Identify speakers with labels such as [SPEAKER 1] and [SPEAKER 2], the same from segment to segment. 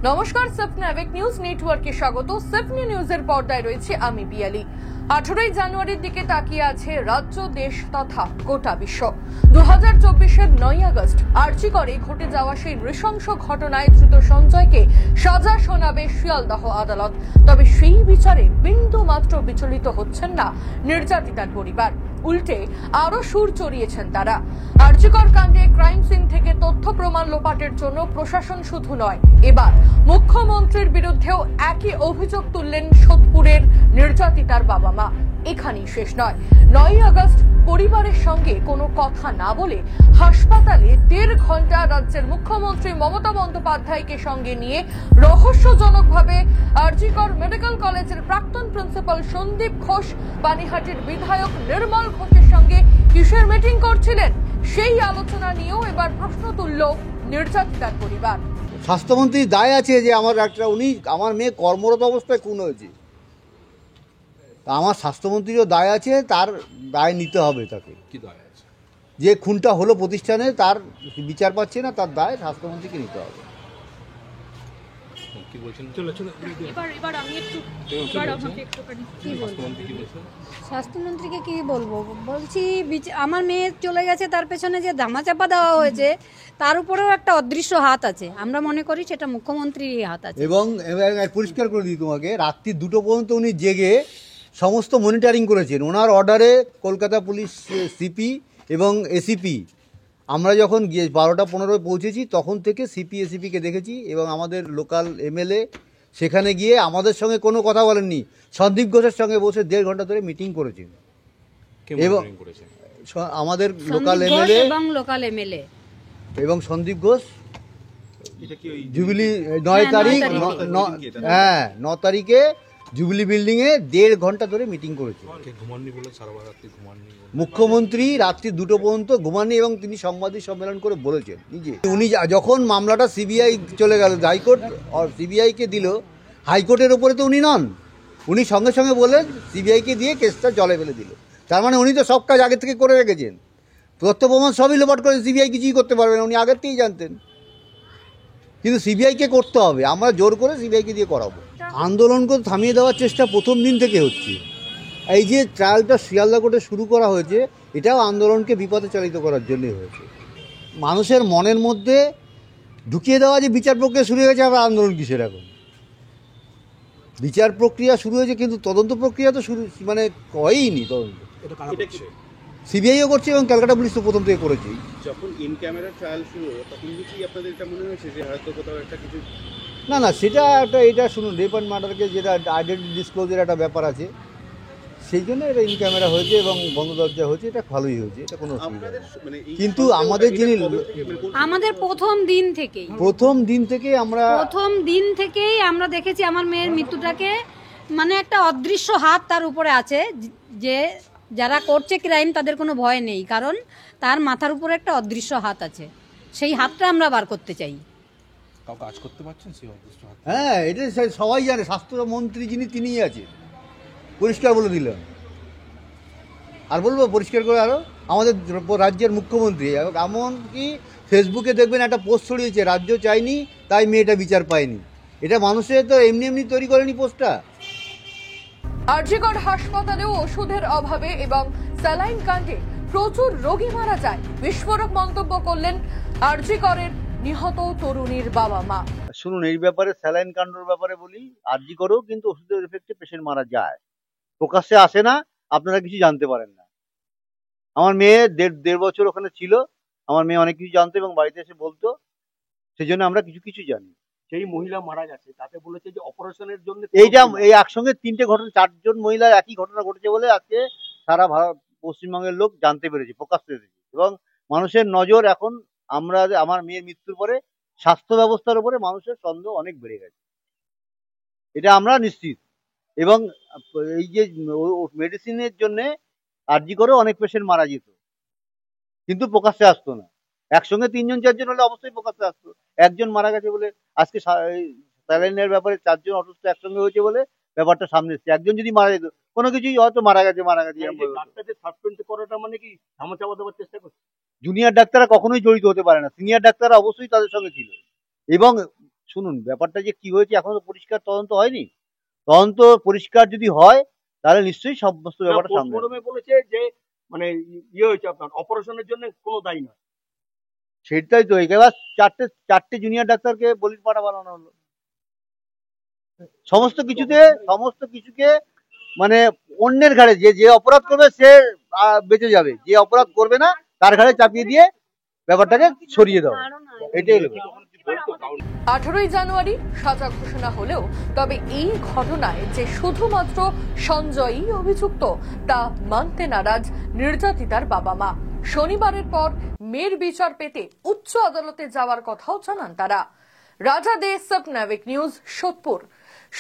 [SPEAKER 1] নমস্কার, স্বপ্ন awake news নেটওয়ার্কে স্বাগত। স্বপ্ন নিউজের পর্দায় রয়েছে আমি পিয়ালি। 18ই জানুয়ারির দিকে তাকিয়ে আছে রাজ্য, দেশ তথা গোটা বিশ্ব। 2024-এর 9ই আগস্ট আরজি করে ঘটে যাওয়া সেই নৃশংস ঘটনায় ধৃত সঞ্জয়কে সাজা শোনাবে শিয়ালদহ আদালত। তবে সেই বিচারে বিন্দু মাত্র বিচলিত হচ্ছেন না নির্যাতিতার পরিবার, উল্টে আরো সুর চড়িয়েছেন তারা। আরজিকর কাণ্ডে ক্রাইম সিন থেকে তথ্য প্রমাণ লোপাটের জন্য প্রশাসন শুধু নয়, এবার মুখ্যমন্ত্রীর বিরুদ্ধেও একই অভিযোগ তুললেন সোদপুরের নির্যাতিতার বাবা মা। এখানেই শেষ নয়, 9ই আগস্ট পরিবারের সঙ্গে কোনো কথা না বলে হাসপাতালে 1.5 ঘন্টা রাজ্যের মুখ্যমন্ত্রী মমতা বন্দ্যোপাধ্যায়কে সঙ্গে নিয়ে রহস্যজনকভাবে আরজিকর মেডিকেল কলেজের প্রাক্তন প্রিন্সিপাল সন্দীপ ঘোষ পানিহাটির বিধায়ক নির্মল ঘোষের সঙ্গে কিসের মিটিং করছিলেন, সেই আলোচনা নিয়েও এবার প্রশ্ন তুলল নির্যাতিতার পরিবার।
[SPEAKER 2] স্বাস্থ্যমন্ত্রীর দায় আছে যে আমার মেয়ে কর্মরত অবস্থায় খুন হয়েছে। আমার স্বাস্থ্যমন্ত্রীরও দায় আছে, তার দায় নিতে হবে। তাকে
[SPEAKER 3] কি দায় আছে?
[SPEAKER 2] যে খুনটা হলো প্রতিষ্ঠানে, তার বিচার পাচ্ছে না, তার দায় স্বাস্থ্যমন্ত্রীকে নিতে হবে।
[SPEAKER 3] কি বলছেন?
[SPEAKER 4] এবার আমি একটু স্বাস্থ্যমন্ত্রীকে কি বলবো, বলছি আমার মেয়ে চলে গেছে, তার পেছনে যে ধামাচাপা দেওয়া হয়েছে তার উপরেও একটা অদৃশ্য হাত আছে। আমরা মনে করি সেটা মুখ্যমন্ত্রীর হাত আছে।
[SPEAKER 2] এবং পরিষ্কার করে দিই তোমাকে, রাত্রি 2টো পর্যন্ত উনি জেগে সমস্ত মনিটরিং করেছেন। ওনার অর্ডারে কলকাতা পুলিশ সিপি এবং এসিপি, আমরা যখন গিয়ে 12টা 15 পৌঁছেছি তখন থেকে সিপি এসিপিকে দেখেছি, এবং আমাদের লোকাল এমএলএ সেখানে গিয়ে আমাদের সঙ্গে কোনো কথা বলেননি। সন্দীপ ঘোষের সঙ্গে বসে 1.5 ঘন্টা ধরে মিটিং করেছেন। এবং আমাদের লোকাল এমএলএ এবং সন্দীপ ঘোষ জুবিলি 9 তারিখ 9 তারিখে জুবিলি বিল্ডিংয়ে 1.5 ঘন্টা ধরে মিটিং করেছে। মুখ্যমন্ত্রী রাত্রি 2টো পর্যন্ত ঘুমাননি, এবং তিনি সাংবাদিক সম্মেলন করে বলেছেন নিজে। উনি যখন মামলাটা সিবিআই চলে গেল, হাইকোর্ট সিবিআইকে দিল, হাইকোর্টের ওপরে তো উনি নন, উনি সঙ্গে সঙ্গে বললেন সিবিআইকে দিয়ে কেসটা জলে ফেলে দিল। তার মানে উনি তো সব কাজ আগে থেকে করে রেখেছেন, তথ্য প্রমাণ সবই লোপাট করে সিবিআই কিছুই করতে পারবে না, উনি আগের থেকেই জানতেন। কিন্তু সিবিআইকে করতে হবে, আমরা জোর করে সিবিআইকে দিয়ে করাবো। আন্দোলনকে থামিয়ে দেওয়ার চেষ্টা প্রথম দিন থেকে হচ্ছে। এই যে ট্রায়ালটা শিয়ালদা কোর্টে শুরু করা হয়েছে, এটাও আন্দোলনকে বিপথে চালিত করার জন্যই হয়েছে। মানুষের মনের মধ্যে ঢুকিয়ে দেওয়া যে বিচার প্রক্রিয়া শুরু হয়েছে, আবার আন্দোলন কিসের? এখন বিচার প্রক্রিয়া শুরু হয়েছে, কিন্তু তদন্ত প্রক্রিয়া তো শুরু হয়ইনি। তদন্ত সিবিআইও করছে এবং ক্যালকাটা পুলিশ তো প্রথম থেকে করেছে।
[SPEAKER 5] যখন ইন ক্যামেরা ট্রায়াল শুরু হলো তখন কি আপনাদের এটা মনে হয়েছে যে হয়তো কোথাও একটা কিছু?
[SPEAKER 2] না, সেটা এটা শুনুন, রেপ অ্যান্ড মার্ডারকে যেটা আইডেন্টি ডিসক্লোজের একটা ব্যাপার আছে, সেই জন্য এটা ইন ক্যামেরা হয়েছে এবং বন্ধ দরজা হয়েছে, এটা ভালোই হয়েছে, এটা কোনো অসুবিধা নেই। কিন্তু আমাদের
[SPEAKER 4] আমাদের প্রথম দিন থেকেই আমরা দেখেছি আমার মেয়ের মৃত্যুটাকে, একটা অদৃশ্য হাত তার উপরে আছে। যে যারা করছে ক্রাইম তাদের কোনো ভয় নেই, কারণ তার মাথার উপরে একটা অদৃশ্য হাত আছে। সেই হাতটা আমরা বার করতে চাই।
[SPEAKER 3] কাজ করতে পারছেন সেই অদৃশ্য হাত?
[SPEAKER 2] হ্যাঁ, এটা সবাই জানে। স্বাস্থ্যমন্ত্রী তিনিই আছে, পরিষ্কার বলে দিলেন। আর বলবো পরিষ্কার করে আরও, আমাদের রাজ্যের মুখ্যমন্ত্রী এমনকি ফেসবুকে দেখবেন একটা পোস্ট ছড়িয়েছে, রাজ্য চাইনি তাই মেয়েটা বিচার পায়নি। এটা মানুষের তো এমনি তৈরি করেনি পোস্টটা।
[SPEAKER 1] আরজিকর হাসপাতালেও ওষুধের অভাবে এবং স্যালাইন কাণ্ডে প্রচুর রোগী মারা যায়, বিস্ফোরক মন্তব্য করলেন আরজিকরের নিহত তরুণীর বাবা মা।
[SPEAKER 2] শুনুন, এই ব্যাপারে স্যালাইন কাণ্ডর ব্যাপারে বলি, আরজিকরেও কিন্তু ওষুধের এফেক্টে পেশেন্ট মারা যায়, প্রকাশ্যে আসে না, আপনারা কিছু জানতে পারেন না। আমার মেয়ে 1.5 বছর ওখানে ছিল, আমার মেয়ে অনেক কিছু জানতো এবং বাড়িতে এসে বলতো, সেই জন্য আমরা কিছু জানি।
[SPEAKER 5] সেই মহিলা মারা গেছে, তাতে বলেছে যে অপারেশনের জন্য
[SPEAKER 2] এই একসঙ্গে 3টে ঘটনা, 4জন মহিলা একই ঘটনা ঘটেছে বলে আজকে সারা পশ্চিমবঙ্গের লোক জানতে পেরেছে, প্রকাশ্যে এসেছে। এবং মানুষের নজর এখন আমার মেয়ের মৃত্যুর পরে স্বাস্থ্য ব্যবস্থার উপরে মানুষের সন্দেহ অনেক বেড়ে গেছে, এটা আমরা নিশ্চিত। এবং এই যে মেডিসিনের জন্য আরজি করেও অনেক পেশেন্ট মারা যেত, কিন্তু প্রকাশ্যে আসতো না। একসঙ্গে 3জন 4জন হলে অবশ্যই প্রকাশ্যে আসতো। একজন মারা গেছে বলে আজকে স্যালাইনের ব্যাপারে 4জন অসুস্থ একসঙ্গে হয়েছে বলে ব্যাপারটা সামনে এসছে। একজন যদি মারা যেত, কোনো কিছুই হয়তো মারা গেছে।
[SPEAKER 5] ডাক্তারদের সাসপেন্ড করাটা মানে কি ধামাচাপা দেওয়ার চেষ্টা করছে?
[SPEAKER 2] জুনিয়র ডাক্তাররা কখনোই জড়িত হতে পারে না, সিনিয়র ডাক্তাররা অবশ্যই তাদের সঙ্গে ছিল। এবং শুনুন ব্যাপারটা যে কি হয়েছে এখনো পরিষ্কার তদন্ত হয়নি। তদন্ত পরিষ্কার যদি হয় তাহলে নিশ্চয়ই সমস্ত ব্যাপারটা সামনে আসবে।
[SPEAKER 6] পোস্টমর্টমে বলেছে যে মানে ইয়ে হয়েছে আপনার অপারেশনের জন্য কোনো দায়ী নয়।
[SPEAKER 2] সেটাই তো, এবার চারটে জুনিয়র ডাক্তারকে বলির পাঠা বানানো হলো। সমস্ত কিছুকে মানে অন্যের ঘাড়ে, যে অপরাধ করবে সে বেঁচে যাবে, যে অপরাধ করবে না তার ঘাড়ে চাপিয়ে দিয়ে ব্যাপারটাকে সরিয়ে দাও, এটাই হলো।
[SPEAKER 1] 18ই জানুয়ারি সাজা ঘোষণা হলেও তবে এই ঘটনায় যে শুধুমাত্র সঞ্জয়ই অভিযুক্ত তা মানতে নারাজ নির্যাতিতার বাবা মা। শনিবারের পর মেয়ের বিচার পেতে উচ্চ আদালতে যাওয়ার কথাও জানান তারা। রাজা দে, স্বপ্নাবিক নিউজ, সোদপুর।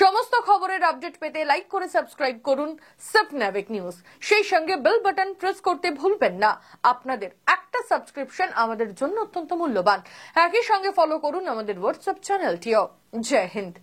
[SPEAKER 1] সমস্ত খবরের আপডেট পেতে লাইক করে সাবস্ক্রাইব করুন স্বপ্নাবিক নিউজ। সেই সঙ্গে বেল বাটন প্রেস করতে ভুলবেন না। আপনাদের একটা সাবস্ক্রিপশন আমাদের জন্য অত্যন্ত মূল্যবান। একই সঙ্গে ফলো করুন আমাদের হোয়াটসঅ্যাপ চ্যানেলটিও। জয় হিন্দ।